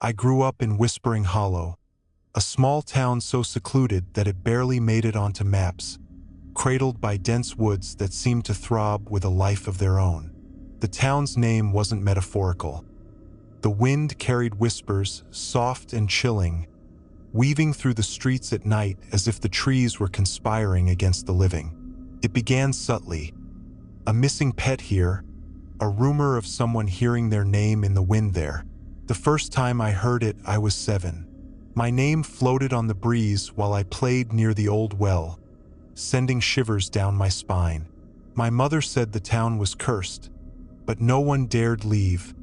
I grew up in Whispering Hollow, a small town so secluded that it barely made it onto maps, cradled by dense woods that seemed to throb with a life of their own. The town's name wasn't metaphorical. The wind carried whispers, soft and chilling, weaving through the streets at night as if the trees were conspiring against the living. It began subtly. A missing pet here, a rumor of someone hearing their name in the wind there. The first time I heard it, I was 7. My name floated on the breeze while I played near the old well, sending shivers down my spine. My mother said the town was cursed, but no one dared leave,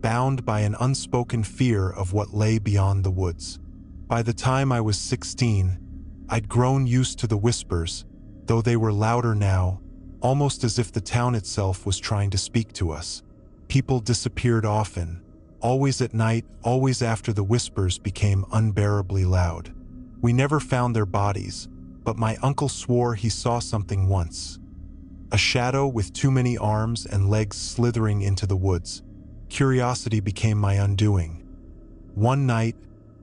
bound by an unspoken fear of what lay beyond the woods. By the time I was 16, I'd grown used to the whispers, though they were louder now, almost as if the town itself was trying to speak to us. People disappeared often, always at night, always after the whispers became unbearably loud. We never found their bodies, but my uncle swore he saw something once. A shadow with too many arms and legs slithering into the woods. Curiosity became my undoing. One night,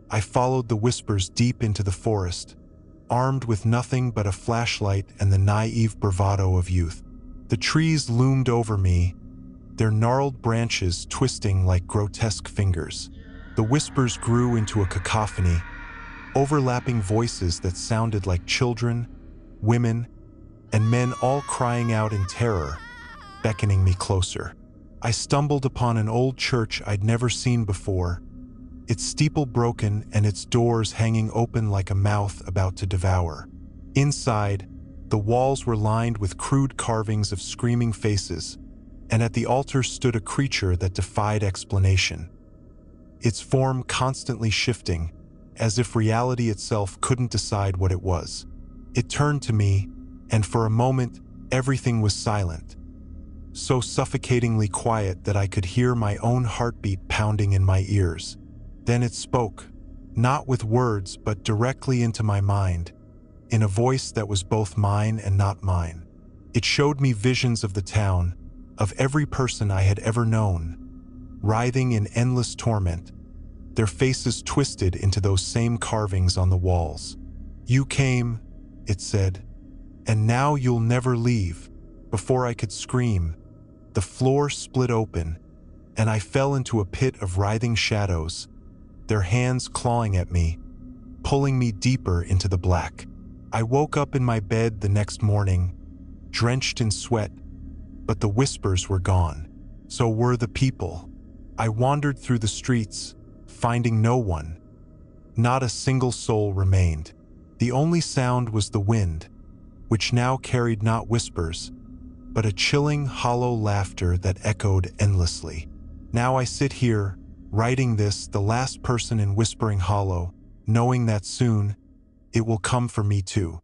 I followed the whispers deep into the forest, armed with nothing but a flashlight and the naive bravado of youth. The trees loomed over me, their gnarled branches twisting like grotesque fingers. The whispers grew into a cacophony, overlapping voices that sounded like children, women, and men all crying out in terror, beckoning me closer. I stumbled upon an old church I'd never seen before, its steeple broken and its doors hanging open like a mouth about to devour. Inside, the walls were lined with crude carvings of screaming faces, and at the altar stood a creature that defied explanation, its form constantly shifting, as if reality itself couldn't decide what it was. It turned to me, and for a moment, everything was silent, so suffocatingly quiet that I could hear my own heartbeat pounding in my ears. Then it spoke, not with words but directly into my mind, in a voice that was both mine and not mine. It showed me visions of the town, of every person I had ever known, writhing in endless torment, their faces twisted into those same carvings on the walls. "You came," it said, "and now you'll never leave." Before I could scream, the floor split open, and I fell into a pit of writhing shadows, their hands clawing at me, pulling me deeper into the black. I woke up in my bed the next morning, drenched in sweat, but the whispers were gone. So were the people. I wandered through the streets, finding no one. Not a single soul remained. The only sound was the wind, which now carried not whispers, but a chilling, hollow laughter that echoed endlessly. Now I sit here, writing this, the last person in Whispering Hollow, knowing that soon, it will come for me too.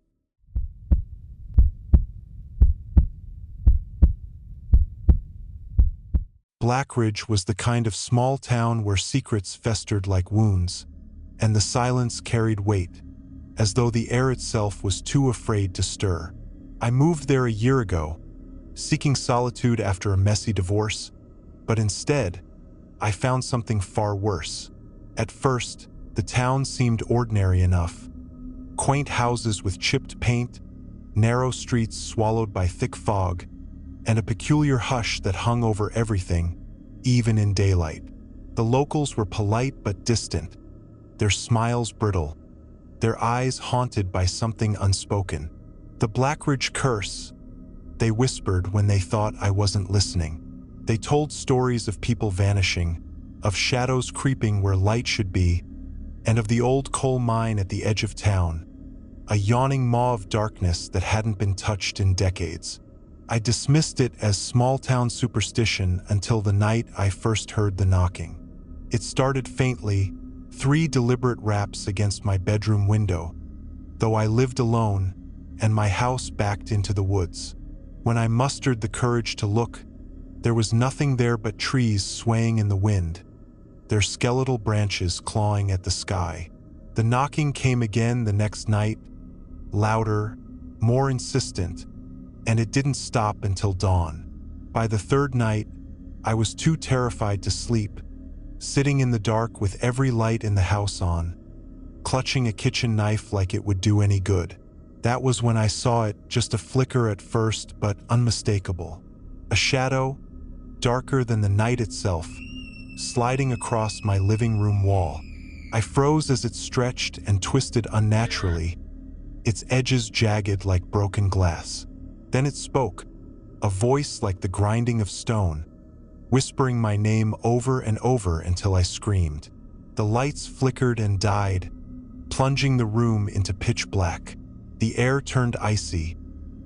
Blackridge was the kind of small town where secrets festered like wounds, and the silence carried weight, as though the air itself was too afraid to stir. I moved there a year ago, seeking solitude after a messy divorce, but instead, I found something far worse. At first, the town seemed ordinary enough. Quaint houses with chipped paint, narrow streets swallowed by thick fog, and a peculiar hush that hung over everything, even in daylight. The locals were polite but distant, their smiles brittle, their eyes haunted by something unspoken. The Blackridge curse, they whispered when they thought I wasn't listening. They told stories of people vanishing, of shadows creeping where light should be, and of the old coal mine at the edge of town, a yawning maw of darkness that hadn't been touched in decades. I dismissed it as small-town superstition until the night I first heard the knocking. It started faintly, 3 deliberate raps against my bedroom window, though I lived alone and my house backed into the woods. When I mustered the courage to look, there was nothing there but trees swaying in the wind, their skeletal branches clawing at the sky. The knocking came again the next night, louder, more insistent, and it didn't stop until dawn. By the 3rd night, I was too terrified to sleep, sitting in the dark with every light in the house on, clutching a kitchen knife like it would do any good. That was when I saw it, just a flicker at first, but unmistakable. A shadow, darker than the night itself, sliding across my living room wall. I froze as it stretched and twisted unnaturally, its edges jagged like broken glass. Then it spoke, a voice like the grinding of stone, whispering my name over and over until I screamed. The lights flickered and died, plunging the room into pitch black. The air turned icy,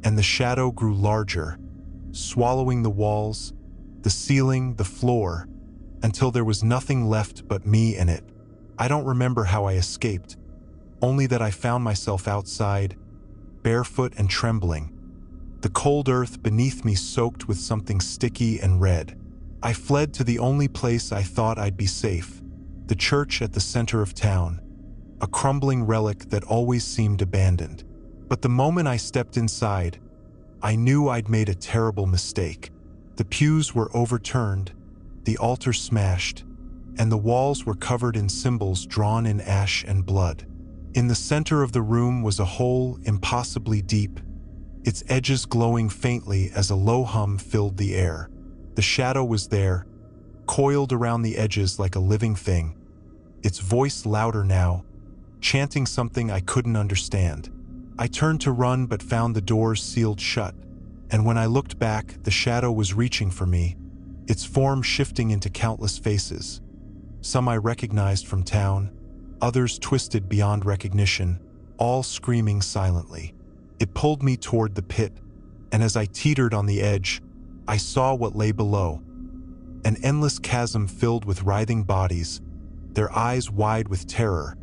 and the shadow grew larger, swallowing the walls, the ceiling, the floor, until there was nothing left but me in it. I don't remember how I escaped, only that I found myself outside, barefoot and trembling, the cold earth beneath me soaked with something sticky and red. I fled to the only place I thought I'd be safe, the church at the center of town, a crumbling relic that always seemed abandoned. But the moment I stepped inside, I knew I'd made a terrible mistake. The pews were overturned, the altar smashed, and the walls were covered in symbols drawn in ash and blood. In the center of the room was a hole impossibly deep, its edges glowing faintly as a low hum filled the air. The shadow was there, coiled around the edges like a living thing, its voice louder now, chanting something I couldn't understand. I turned to run but found the doors sealed shut, and when I looked back, the shadow was reaching for me, its form shifting into countless faces. Some I recognized from town, others twisted beyond recognition, all screaming silently. It pulled me toward the pit, and as I teetered on the edge, I saw what lay below. An endless chasm filled with writhing bodies, their eyes wide with terror,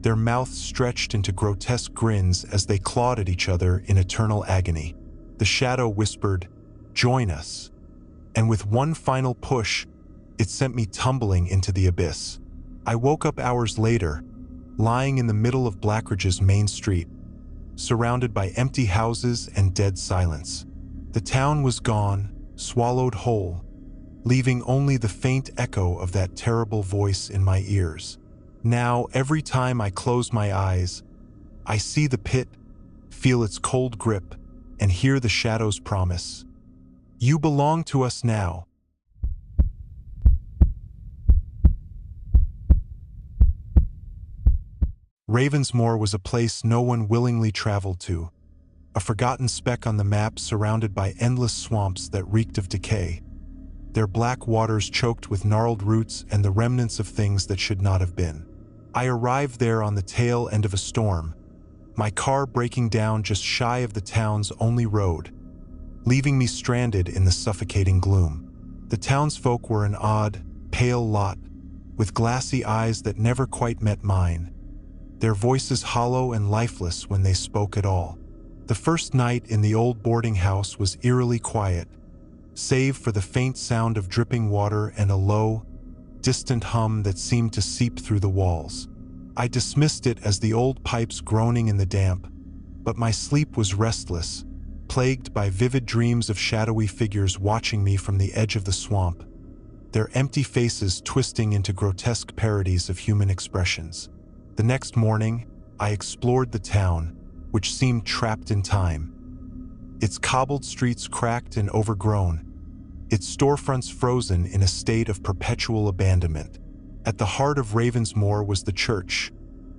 their mouths stretched into grotesque grins as they clawed at each other in eternal agony. The shadow whispered, "Join us." And with one final push, it sent me tumbling into the abyss. I woke up hours later, lying in the middle of Blackridge's main street, surrounded by empty houses and dead silence. The town was gone, swallowed whole, leaving only the faint echo of that terrible voice in my ears. Now, every time I close my eyes, I see the pit, feel its cold grip, and hear the shadow's promise. You belong to us now. Ravensmoor was a place no one willingly traveled to, a forgotten speck on the map surrounded by endless swamps that reeked of decay, their black waters choked with gnarled roots and the remnants of things that should not have been. I arrived there on the tail end of a storm, my car breaking down just shy of the town's only road, leaving me stranded in the suffocating gloom. The townsfolk were an odd, pale lot, with glassy eyes that never quite met mine, their voices hollow and lifeless when they spoke at all. The first night in the old boarding house was eerily quiet, save for the faint sound of dripping water and a low, distant hum that seemed to seep through the walls. I dismissed it as the old pipes groaning in the damp, but my sleep was restless, plagued by vivid dreams of shadowy figures watching me from the edge of the swamp, their empty faces twisting into grotesque parodies of human expressions. The next morning, I explored the town, which seemed trapped in time. Its cobbled streets cracked and overgrown, its storefronts frozen in a state of perpetual abandonment. At the heart of Ravensmoor was the church,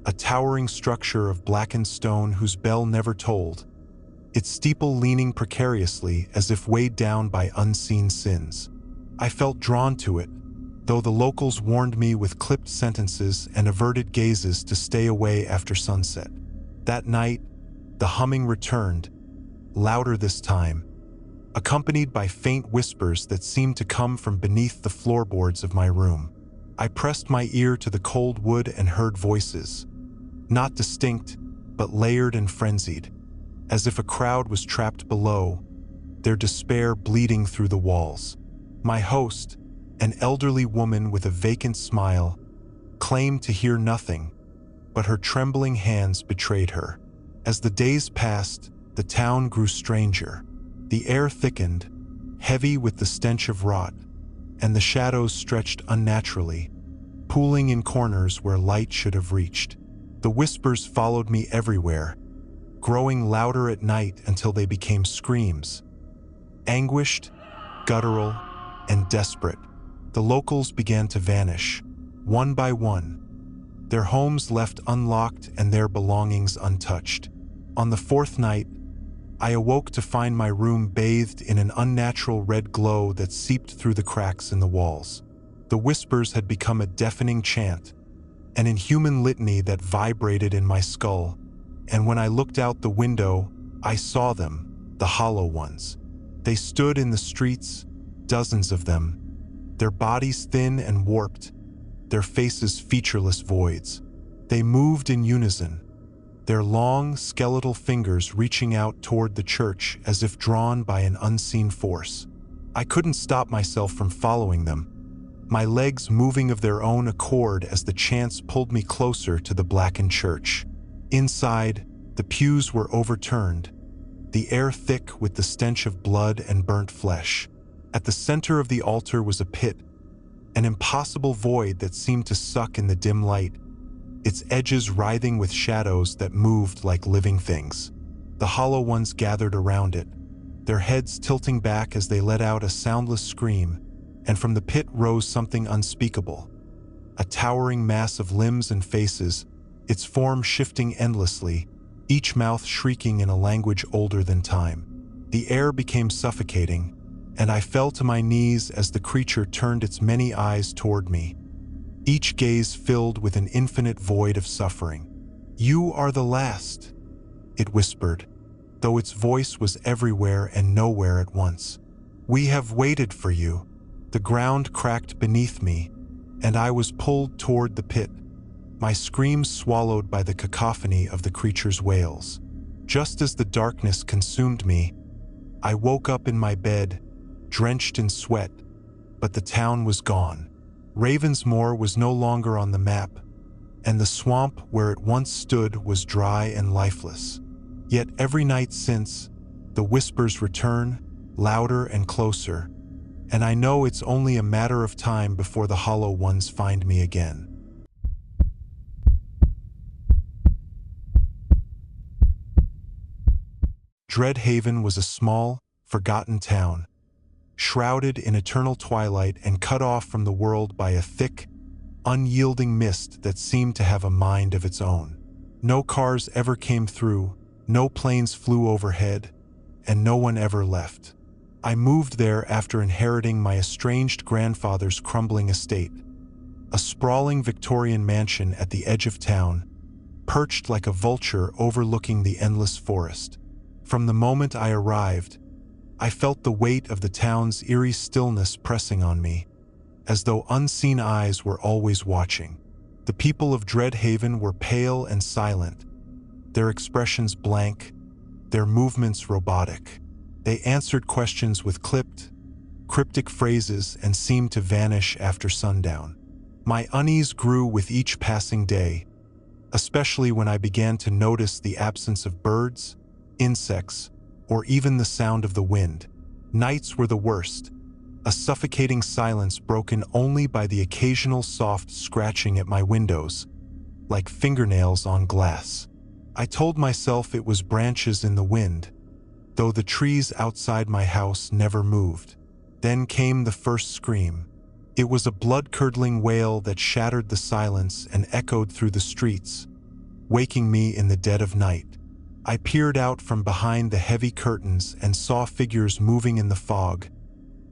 a towering structure of blackened stone whose bell never tolled, its steeple leaning precariously as if weighed down by unseen sins. I felt drawn to it, though the locals warned me with clipped sentences and averted gazes to stay away after sunset. That night, the humming returned, louder this time, accompanied by faint whispers that seemed to come from beneath the floorboards of my room. I pressed my ear to the cold wood and heard voices, not distinct, but layered and frenzied, as if a crowd was trapped below, their despair bleeding through the walls. My host, an elderly woman with a vacant smile, claimed to hear nothing, but her trembling hands betrayed her. As the days passed, the town grew stranger. The air thickened, heavy with the stench of rot, and the shadows stretched unnaturally, pooling in corners where light should have reached. The whispers followed me everywhere, growing louder at night until they became screams. Anguished, guttural, and desperate, the locals began to vanish, one by one, their homes left unlocked and their belongings untouched. On the fourth night, I awoke to find my room bathed in an unnatural red glow that seeped through the cracks in the walls. The whispers had become a deafening chant, an inhuman litany that vibrated in my skull, and when I looked out the window, I saw them, the hollow ones. They stood in the streets, dozens of them, their bodies thin and warped, their faces featureless voids. They moved in unison, their long, skeletal fingers reaching out toward the church as if drawn by an unseen force. I couldn't stop myself from following them, my legs moving of their own accord as the chants pulled me closer to the blackened church. Inside, the pews were overturned, the air thick with the stench of blood and burnt flesh. At the center of the altar was a pit, an impossible void that seemed to suck in the dim light, its edges writhing with shadows that moved like living things. The hollow ones gathered around it, their heads tilting back as they let out a soundless scream, and from the pit rose something unspeakable, a towering mass of limbs and faces, its form shifting endlessly, each mouth shrieking in a language older than time. The air became suffocating, and I fell to my knees as the creature turned its many eyes toward me, each gaze filled with an infinite void of suffering. "You are the last," it whispered, though its voice was everywhere and nowhere at once. "We have waited for you." The ground cracked beneath me, and I was pulled toward the pit, my screams swallowed by the cacophony of the creature's wails. Just as the darkness consumed me, I woke up in my bed, drenched in sweat, but the town was gone. Ravensmoor was no longer on the map, and the swamp where it once stood was dry and lifeless. Yet every night since, the whispers return, louder and closer, and I know it's only a matter of time before the hollow ones find me again. Dreadhaven was a small, forgotten town, shrouded in eternal twilight and cut off from the world by a thick, unyielding mist that seemed to have a mind of its own. No cars ever came through, no planes flew overhead, and no one ever left. I moved there after inheriting my estranged grandfather's crumbling estate, a sprawling Victorian mansion at the edge of town, perched like a vulture overlooking the endless forest. From the moment I arrived, I felt the weight of the town's eerie stillness pressing on me, as though unseen eyes were always watching. The people of Dreadhaven were pale and silent, their expressions blank, their movements robotic. They answered questions with cryptic phrases and seemed to vanish after sundown. My unease grew with each passing day, especially when I began to notice the absence of birds, insects, or even the sound of the wind. Nights were the worst, a suffocating silence broken only by the occasional soft scratching at my windows, like fingernails on glass. I told myself it was branches in the wind, though the trees outside my house never moved. Then came the first scream. It was a blood-curdling wail that shattered the silence and echoed through the streets, waking me in the dead of night. I peered out from behind the heavy curtains and saw figures moving in the fog,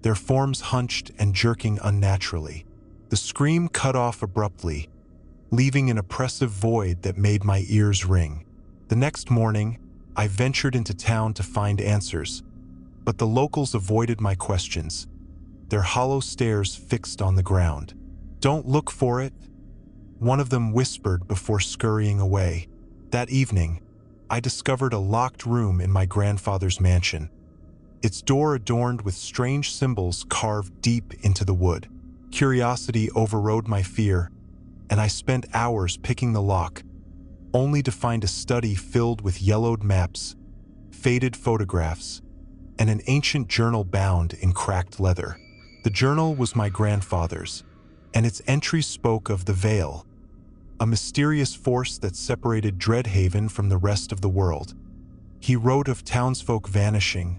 their forms hunched and jerking unnaturally. The scream cut off abruptly, leaving an oppressive void that made my ears ring. The next morning, I ventured into town to find answers, but the locals avoided my questions, their hollow stares fixed on the ground. "Don't look for it," one of them whispered before scurrying away. That evening, I discovered a locked room in my grandfather's mansion, its door adorned with strange symbols carved deep into the wood. Curiosity overrode my fear, and I spent hours picking the lock, only to find a study filled with yellowed maps, faded photographs, and an ancient journal bound in cracked leather. The journal was my grandfather's, and its entry spoke of the Veil, a mysterious force that separated Dreadhaven from the rest of the world. He wrote of townsfolk vanishing,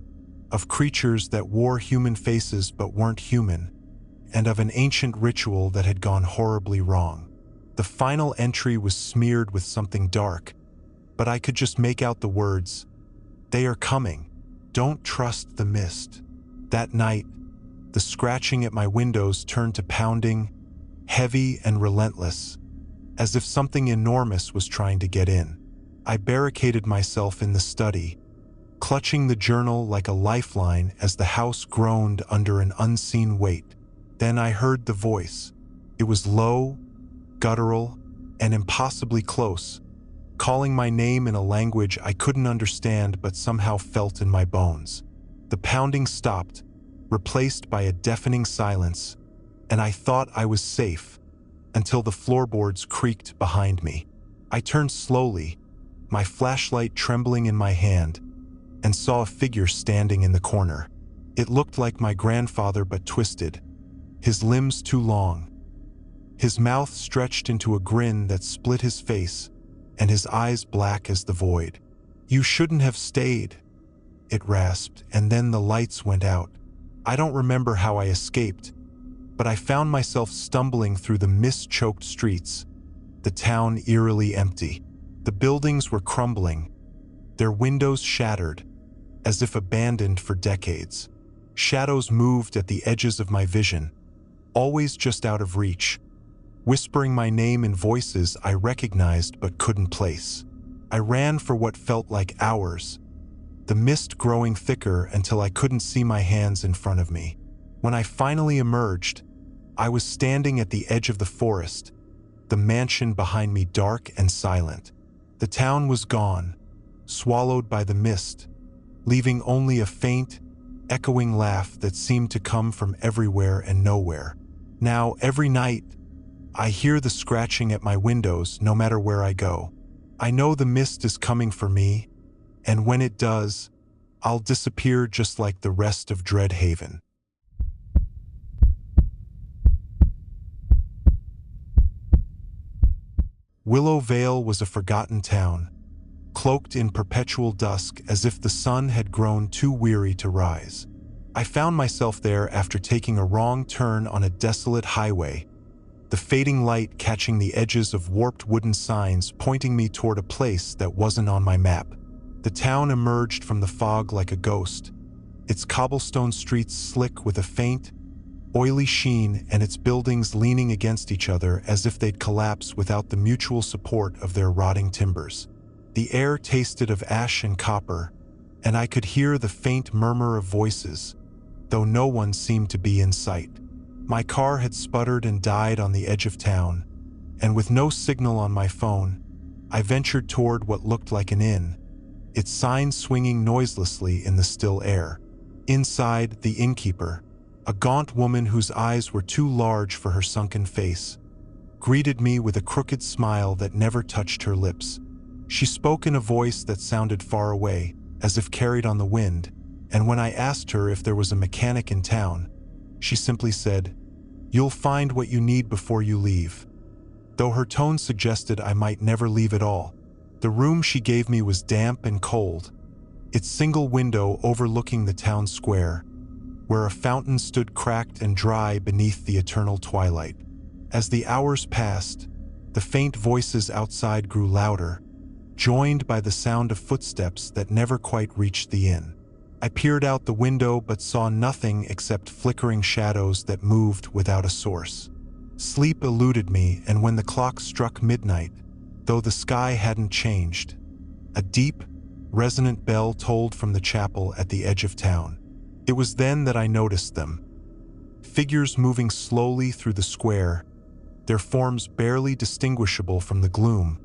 of creatures that wore human faces but weren't human, and of an ancient ritual that had gone horribly wrong. The final entry was smeared with something dark, but I could just make out the words, "They are coming. Don't trust the mist." That night, the scratching at my windows turned to pounding, heavy and relentless, as if something enormous was trying to get in. I barricaded myself in the study, clutching the journal like a lifeline as the house groaned under an unseen weight. Then I heard the voice. It was low, guttural, and impossibly close, calling my name in a language I couldn't understand but somehow felt in my bones. The pounding stopped, replaced by a deafening silence, and I thought I was safe until the floorboards creaked behind me. I turned slowly, my flashlight trembling in my hand, and saw a figure standing in the corner. It looked like my grandfather but twisted, his limbs too long. His mouth stretched into a grin that split his face, and his eyes black as the void. "You shouldn't have stayed," it rasped, and then the lights went out. I don't remember how I escaped, but I found myself stumbling through the mist-choked streets, the town eerily empty. The buildings were crumbling, their windows shattered, as if abandoned for decades. Shadows moved at the edges of my vision, always just out of reach, whispering my name in voices I recognized but couldn't place. I ran for what felt like hours, the mist growing thicker until I couldn't see my hands in front of me. When I finally emerged, I was standing at the edge of the forest, the mansion behind me dark and silent. The town was gone, swallowed by the mist, leaving only a faint, echoing laugh that seemed to come from everywhere and nowhere. Now, every night, I hear the scratching at my windows no matter where I go. I know the mist is coming for me, and when it does, I'll disappear just like the rest of Dreadhaven. Willow Vale was a forgotten town, cloaked in perpetual dusk as if the sun had grown too weary to rise. I found myself there after taking a wrong turn on a desolate highway, the fading light catching the edges of warped wooden signs pointing me toward a place that wasn't on my map. The town emerged from the fog like a ghost, its cobblestone streets slick with a faint, oily sheen and its buildings leaning against each other as if they'd collapse without the mutual support of their rotting timbers. The air tasted of ash and copper, and I could hear the faint murmur of voices, though no one seemed to be in sight. My car had sputtered and died on the edge of town, and with no signal on my phone, I ventured toward what looked like an inn, its sign swinging noiselessly in the still air. Inside, the innkeeper, a gaunt woman whose eyes were too large for her sunken face, greeted me with a crooked smile that never touched her lips. She spoke in a voice that sounded far away, as if carried on the wind, and when I asked her if there was a mechanic in town, she simply said, "You'll find what you need before you leave." Though her tone suggested I might never leave at all, the room she gave me was damp and cold, its single window overlooking the town square, where a fountain stood cracked and dry beneath the eternal twilight. As the hours passed, the faint voices outside grew louder, joined by the sound of footsteps that never quite reached the inn. I peered out the window but saw nothing except flickering shadows that moved without a source. Sleep eluded me, and when the clock struck midnight, though the sky hadn't changed, a deep, resonant bell tolled from the chapel at the edge of town. It was then that I noticed them. Figures moving slowly through the square, their forms barely distinguishable from the gloom,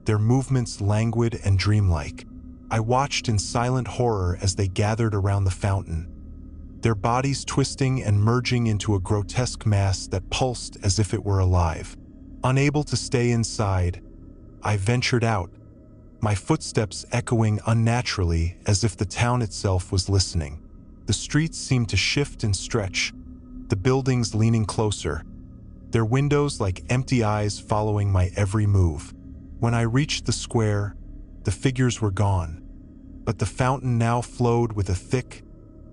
their movements languid and dreamlike. I watched in silent horror as they gathered around the fountain, their bodies twisting and merging into a grotesque mass that pulsed as if it were alive. Unable to stay inside, I ventured out, my footsteps echoing unnaturally as if the town itself was listening. The streets seemed to shift and stretch, the buildings leaning closer, their windows like empty eyes following my every move. When I reached the square, the figures were gone, but the fountain now flowed with a thick,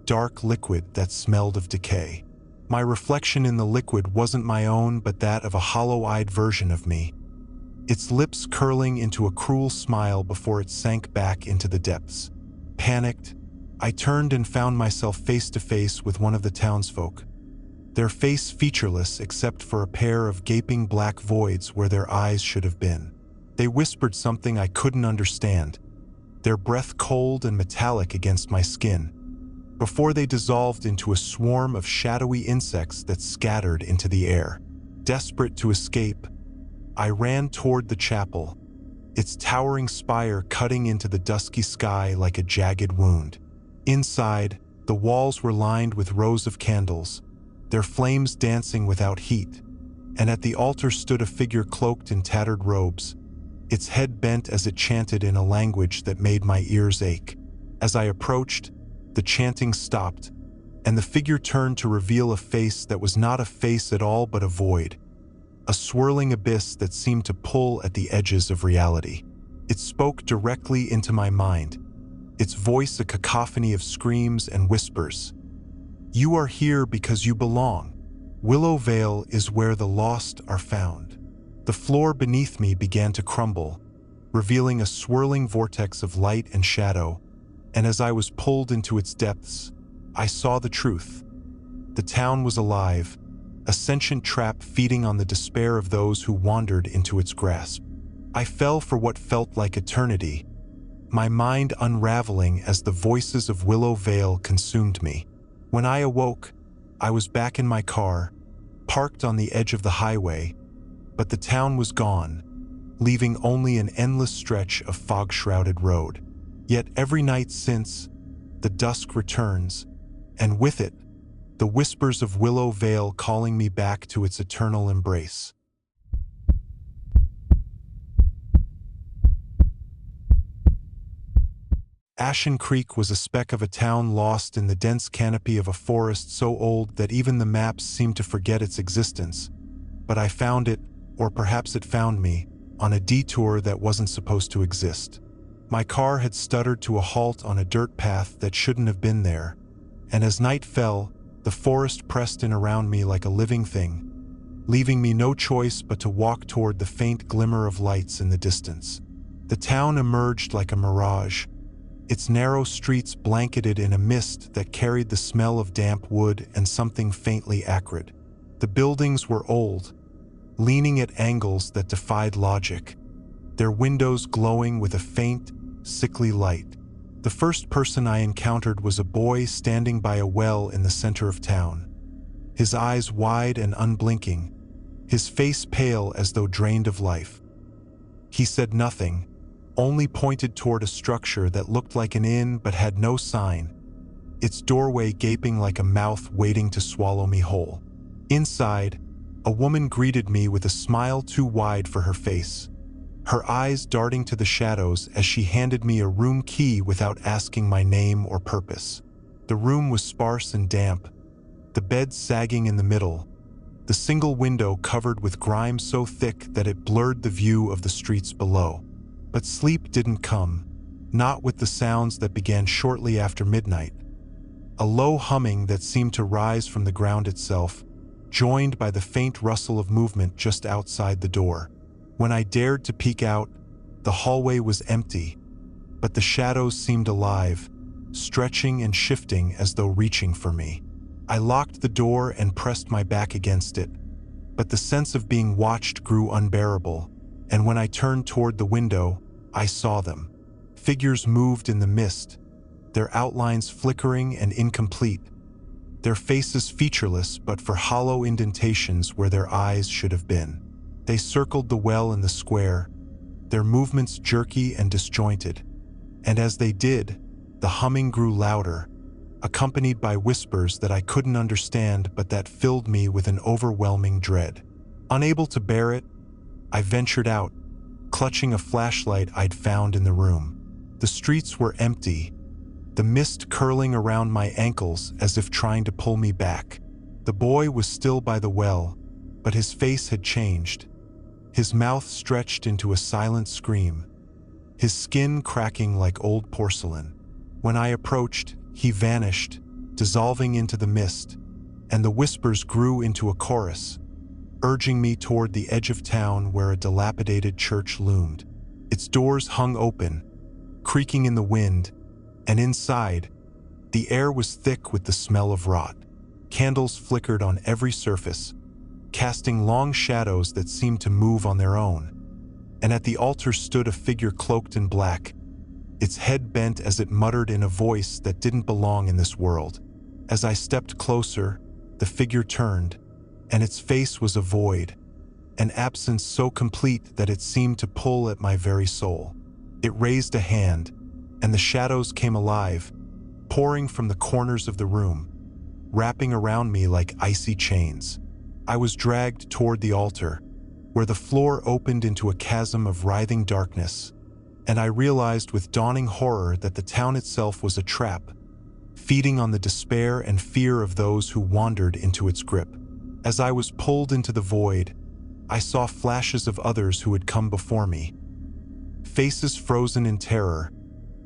dark liquid that smelled of decay. My reflection in the liquid wasn't my own, but that of a hollow-eyed version of me, its lips curling into a cruel smile before it sank back into the depths. Panicked, I turned and found myself face to face with one of the townsfolk, their face featureless except for a pair of gaping black voids where their eyes should have been. They whispered something I couldn't understand, their breath cold and metallic against my skin, before they dissolved into a swarm of shadowy insects that scattered into the air. Desperate to escape, I ran toward the chapel, its towering spire cutting into the dusky sky like a jagged wound. Inside, the walls were lined with rows of candles, their flames dancing without heat, and at the altar stood a figure cloaked in tattered robes, its head bent as it chanted in a language that made my ears ache. As I approached, the chanting stopped, and the figure turned to reveal a face that was not a face at all but a void, a swirling abyss that seemed to pull at the edges of reality. It spoke directly into my mind, its voice a cacophony of screams and whispers. "You are here because you belong. Willow Vale is where the lost are found." The floor beneath me began to crumble, revealing a swirling vortex of light and shadow, and as I was pulled into its depths, I saw the truth. The town was alive, a sentient trap feeding on the despair of those who wandered into its grasp. I fell for what felt like eternity, my mind unraveling as the voices of Willow Vale consumed me. When I awoke, I was back in my car, parked on the edge of the highway, but the town was gone, leaving only an endless stretch of fog-shrouded road. Yet every night since, the dusk returns, and with it, the whispers of Willow Vale calling me back to its eternal embrace. Ashen Creek was a speck of a town lost in the dense canopy of a forest so old that even the maps seemed to forget its existence. But I found it, or perhaps it found me, on a detour that wasn't supposed to exist. My car had stuttered to a halt on a dirt path that shouldn't have been there, and as night fell, the forest pressed in around me like a living thing, leaving me no choice but to walk toward the faint glimmer of lights in the distance. The town emerged like a mirage, its narrow streets blanketed in a mist that carried the smell of damp wood and something faintly acrid. The buildings were old, leaning at angles that defied logic, their windows glowing with a faint, sickly light. The first person I encountered was a boy standing by a well in the center of town, his eyes wide and unblinking, his face pale as though drained of life. He said nothing, only pointed toward a structure that looked like an inn but had no sign, its doorway gaping like a mouth waiting to swallow me whole. Inside, a woman greeted me with a smile too wide for her face, her eyes darting to the shadows as she handed me a room key without asking my name or purpose. The room was sparse and damp, the bed sagging in the middle, the single window covered with grime so thick that it blurred the view of the streets below. But sleep didn't come, not with the sounds that began shortly after midnight. A low humming that seemed to rise from the ground itself, joined by the faint rustle of movement just outside the door. When I dared to peek out, the hallway was empty, but the shadows seemed alive, stretching and shifting as though reaching for me. I locked the door and pressed my back against it, but the sense of being watched grew unbearable, and when I turned toward the window, I saw them. Figures moved in the mist, their outlines flickering and incomplete, their faces featureless but for hollow indentations where their eyes should have been. They circled the well in the square, their movements jerky and disjointed, and as they did, the humming grew louder, accompanied by whispers that I couldn't understand but that filled me with an overwhelming dread. Unable to bear it, I ventured out, clutching a flashlight I'd found in the room. The streets were empty, the mist curling around my ankles as if trying to pull me back. The boy was still by the well, but his face had changed. His mouth stretched into a silent scream, his skin cracking like old porcelain. When I approached, he vanished, dissolving into the mist, and the whispers grew into a chorus, urging me toward the edge of town where a dilapidated church loomed. Its doors hung open, creaking in the wind, and inside, the air was thick with the smell of rot. Candles flickered on every surface, casting long shadows that seemed to move on their own. And at the altar stood a figure cloaked in black, its head bent as it muttered in a voice that didn't belong in this world. As I stepped closer, the figure turned, and its face was a void, an absence so complete that it seemed to pull at my very soul. It raised a hand, and the shadows came alive, pouring from the corners of the room, wrapping around me like icy chains. I was dragged toward the altar, where the floor opened into a chasm of writhing darkness, and I realized with dawning horror that the town itself was a trap, feeding on the despair and fear of those who wandered into its grip. As I was pulled into the void, I saw flashes of others who had come before me. Faces frozen in terror,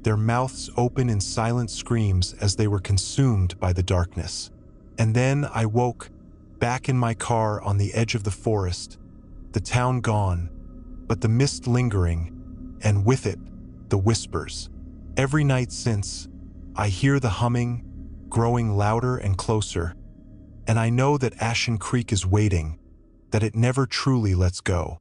their mouths open in silent screams as they were consumed by the darkness. And then I woke, back in my car on the edge of the forest, the town gone, but the mist lingering, and with it, the whispers. Every night since, I hear the humming, growing louder and closer, and I know that Ashen Creek is waiting, that it never truly lets go.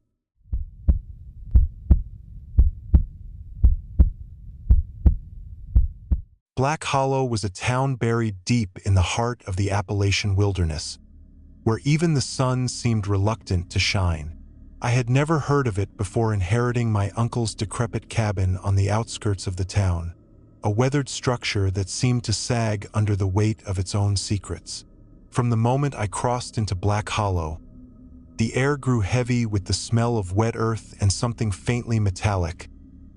Black Hollow was a town buried deep in the heart of the Appalachian wilderness, where even the sun seemed reluctant to shine. I had never heard of it before inheriting my uncle's decrepit cabin on the outskirts of the town, a weathered structure that seemed to sag under the weight of its own secrets. From the moment I crossed into Black Hollow, the air grew heavy with the smell of wet earth and something faintly metallic,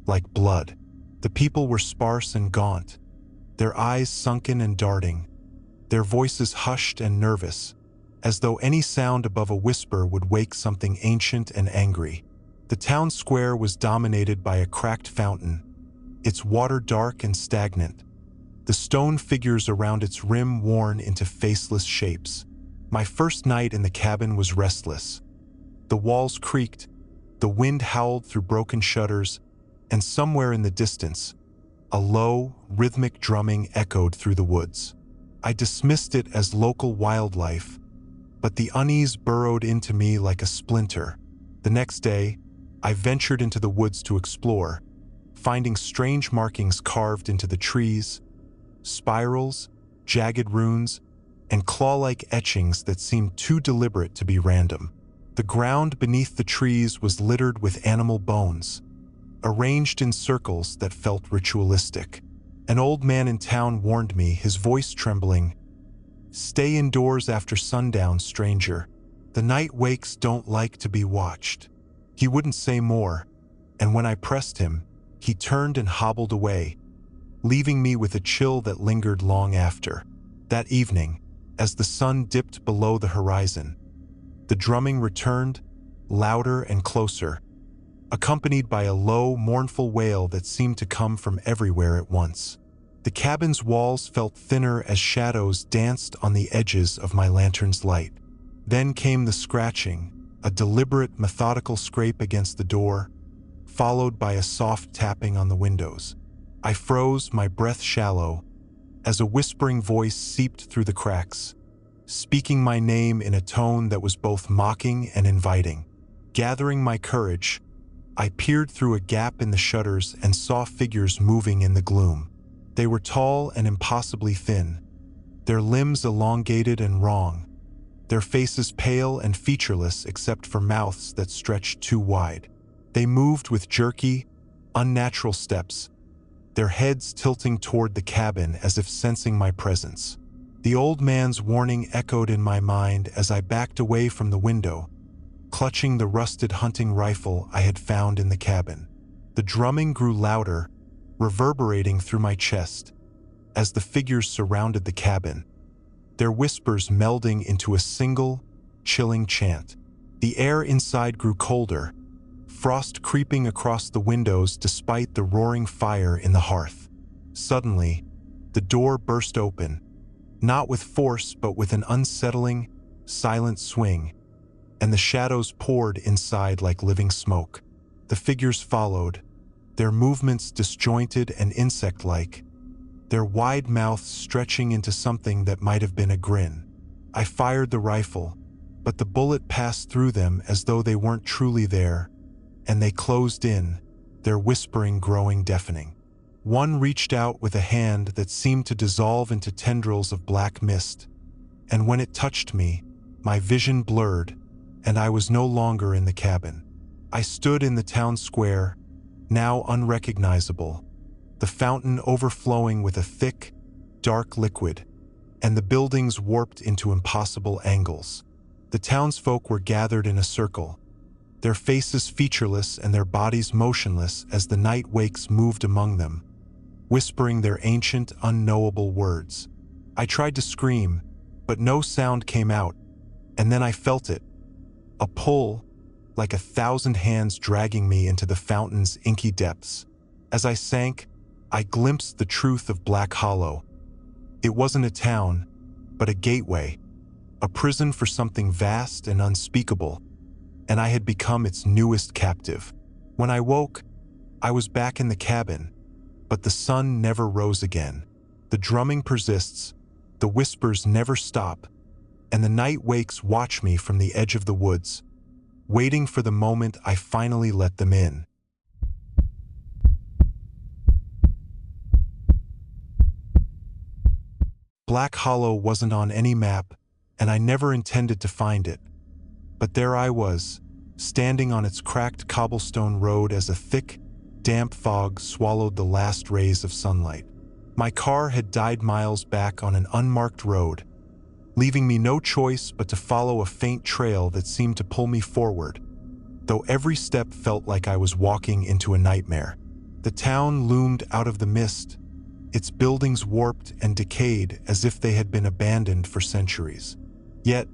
like blood. The people were sparse and gaunt, their eyes sunken and darting, their voices hushed and nervous, as though any sound above a whisper would wake something ancient and angry. The town square was dominated by a cracked fountain, its water dark and stagnant, the stone figures around its rim worn into faceless shapes. My first night in the cabin was restless. The walls creaked, the wind howled through broken shutters, and somewhere in the distance, a low, rhythmic drumming echoed through the woods. I dismissed it as local wildlife, but the unease burrowed into me like a splinter. The next day, I ventured into the woods to explore, finding strange markings carved into the trees, spirals, jagged runes, and claw-like etchings that seemed too deliberate to be random. The ground beneath the trees was littered with animal bones, arranged in circles that felt ritualistic. An old man in town warned me, his voice trembling, "Stay indoors after sundown, stranger. The night wakes don't like to be watched." He wouldn't say more, and when I pressed him, he turned and hobbled away, leaving me with a chill that lingered long after. That evening, as the sun dipped below the horizon, the drumming returned, louder and closer, accompanied by a low, mournful wail that seemed to come from everywhere at once. The cabin's walls felt thinner as shadows danced on the edges of my lantern's light. Then came the scratching, a deliberate, methodical scrape against the door, followed by a soft tapping on the windows. I froze, my breath shallow, as a whispering voice seeped through the cracks, speaking my name in a tone that was both mocking and inviting. Gathering my courage, I peered through a gap in the shutters and saw figures moving in the gloom. They were tall and impossibly thin, their limbs elongated and wrong, their faces pale and featureless except for mouths that stretched too wide. They moved with jerky, unnatural steps, their heads tilting toward the cabin as if sensing my presence. The old man's warning echoed in my mind as I backed away from the window, clutching the rusted hunting rifle I had found in the cabin. The drumming grew louder, reverberating through my chest as the figures surrounded the cabin, their whispers melding into a single, chilling chant. The air inside grew colder, frost creeping across the windows despite the roaring fire in the hearth. Suddenly, the door burst open, not with force but with an unsettling, silent swing, and the shadows poured inside like living smoke. The figures followed, their movements disjointed and insect-like, their wide mouths stretching into something that might have been a grin. I fired the rifle, but the bullet passed through them as though they weren't truly there, and they closed in, their whispering growing deafening. One reached out with a hand that seemed to dissolve into tendrils of black mist, and when it touched me, my vision blurred, and I was no longer in the cabin. I stood in the town square, now unrecognizable, the fountain overflowing with a thick, dark liquid, and the buildings warped into impossible angles. The townsfolk were gathered in a circle, their faces featureless and their bodies motionless as the night wakes moved among them, whispering their ancient, unknowable words. I tried to scream, but no sound came out, and then I felt it, a pull, like 1,000 hands dragging me into the fountain's inky depths. As I sank, I glimpsed the truth of Black Hollow. It wasn't a town, but a gateway, a prison for something vast and unspeakable, and I had become its newest captive. When I woke, I was back in the cabin, but the sun never rose again. The drumming persists, the whispers never stop, and the night wakes watch me from the edge of the woods, waiting for the moment I finally let them in. Black Hollow wasn't on any map, and I never intended to find it. But there I was, standing on its cracked cobblestone road as a thick, damp fog swallowed the last rays of sunlight. My car had died miles back on an unmarked road, leaving me no choice but to follow a faint trail that seemed to pull me forward, though every step felt like I was walking into a nightmare. The town loomed out of the mist, its buildings warped and decayed as if they had been abandoned for centuries. Yet,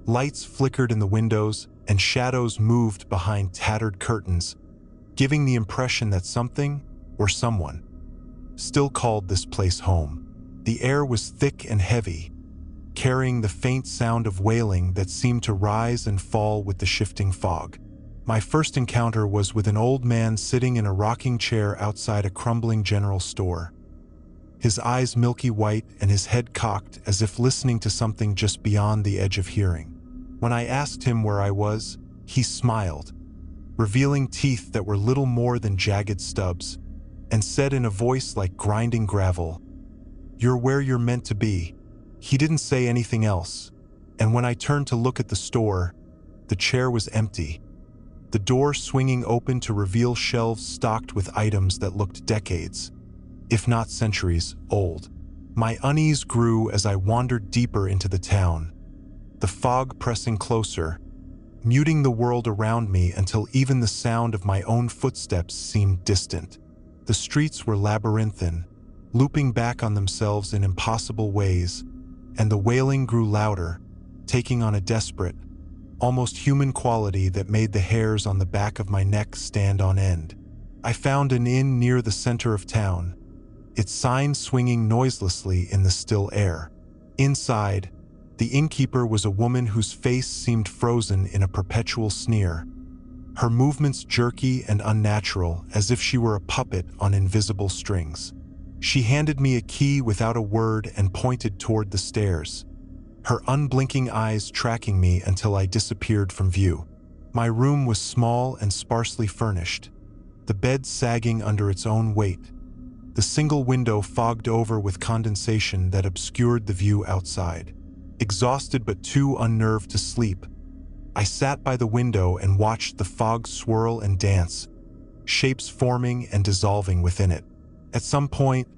lights flickered in the windows and shadows moved behind tattered curtains, giving the impression that something, or someone, still called this place home. The air was thick and heavy, carrying the faint sound of wailing that seemed to rise and fall with the shifting fog. My first encounter was with an old man sitting in a rocking chair outside a crumbling general store, his eyes milky white and his head cocked as if listening to something just beyond the edge of hearing. When I asked him where I was, he smiled, revealing teeth that were little more than jagged stubs, and said in a voice like grinding gravel, "You're where you're meant to be." He didn't say anything else, and when I turned to look at the store, the chair was empty, the door swinging open to reveal shelves stocked with items that looked decades, if not centuries, old. My unease grew as I wandered deeper into the town, the fog pressing closer, muting the world around me until even the sound of my own footsteps seemed distant. The streets were labyrinthine, looping back on themselves in impossible ways, and the wailing grew louder, taking on a desperate, almost human quality that made the hairs on the back of my neck stand on end. I found an inn near the center of town, its sign swinging noiselessly in the still air. Inside, the innkeeper was a woman whose face seemed frozen in a perpetual sneer, her movements jerky and unnatural as if she were a puppet on invisible strings. She handed me a key without a word and pointed toward the stairs, her unblinking eyes tracking me until I disappeared from view. My room was small and sparsely furnished, the bed sagging under its own weight, the single window fogged over with condensation that obscured the view outside. Exhausted but too unnerved to sleep, I sat by the window and watched the fog swirl and dance, shapes forming and dissolving within it. At some point,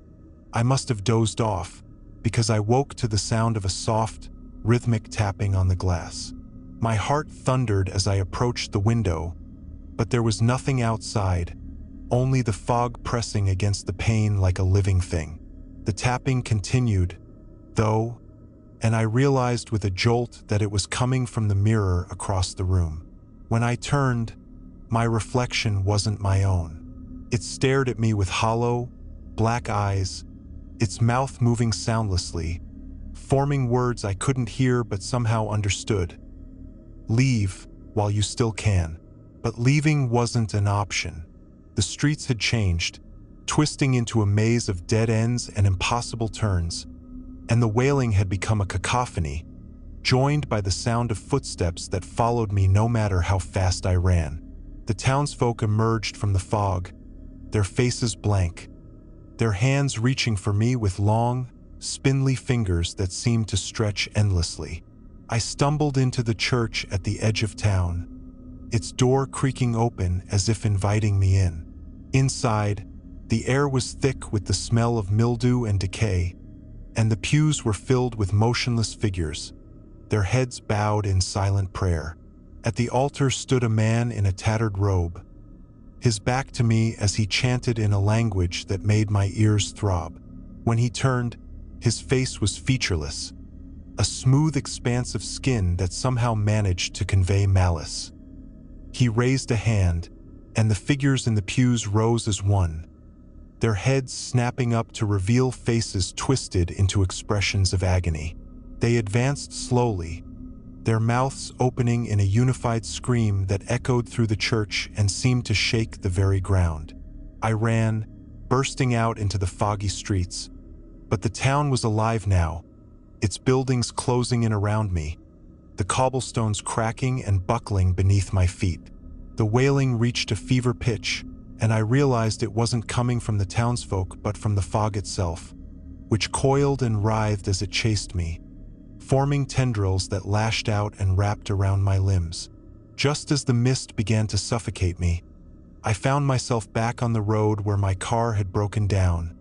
I must have dozed off because I woke to the sound of a soft, rhythmic tapping on the glass. My heart thundered as I approached the window, but there was nothing outside, only the fog pressing against the pane like a living thing. The tapping continued, though, and I realized with a jolt that it was coming from the mirror across the room. When I turned, my reflection wasn't my own. It stared at me with hollow, black eyes, its mouth moving soundlessly, forming words I couldn't hear but somehow understood. Leave while you still can. But leaving wasn't an option. The streets had changed, twisting into a maze of dead ends and impossible turns, and the wailing had become a cacophony, joined by the sound of footsteps that followed me no matter how fast I ran. The townsfolk emerged from the fog, their faces blank, their hands reaching for me with long, spindly fingers that seemed to stretch endlessly. I stumbled into the church at the edge of town, its door creaking open as if inviting me in. Inside, the air was thick with the smell of mildew and decay, and the pews were filled with motionless figures, their heads bowed in silent prayer. At the altar stood a man in a tattered robe, his back to me as he chanted in a language that made my ears throb. When he turned, his face was featureless, a smooth expanse of skin that somehow managed to convey malice. He raised a hand, and the figures in the pews rose as one, their heads snapping up to reveal faces twisted into expressions of agony. They advanced slowly, their mouths opening in a unified scream that echoed through the church and seemed to shake the very ground. I ran, bursting out into the foggy streets, but the town was alive now, its buildings closing in around me, the cobblestones cracking and buckling beneath my feet. The wailing reached a fever pitch, and I realized it wasn't coming from the townsfolk but from the fog itself, which coiled and writhed as it chased me, forming tendrils that lashed out and wrapped around my limbs. Just as the mist began to suffocate me, I found myself back on the road where my car had broken down,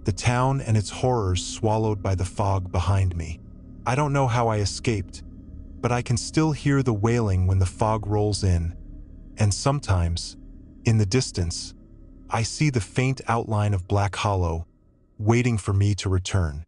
the town and its horrors swallowed by the fog behind me. I don't know how I escaped, but I can still hear the wailing when the fog rolls in, and sometimes, in the distance, I see the faint outline of Black Hollow, waiting for me to return.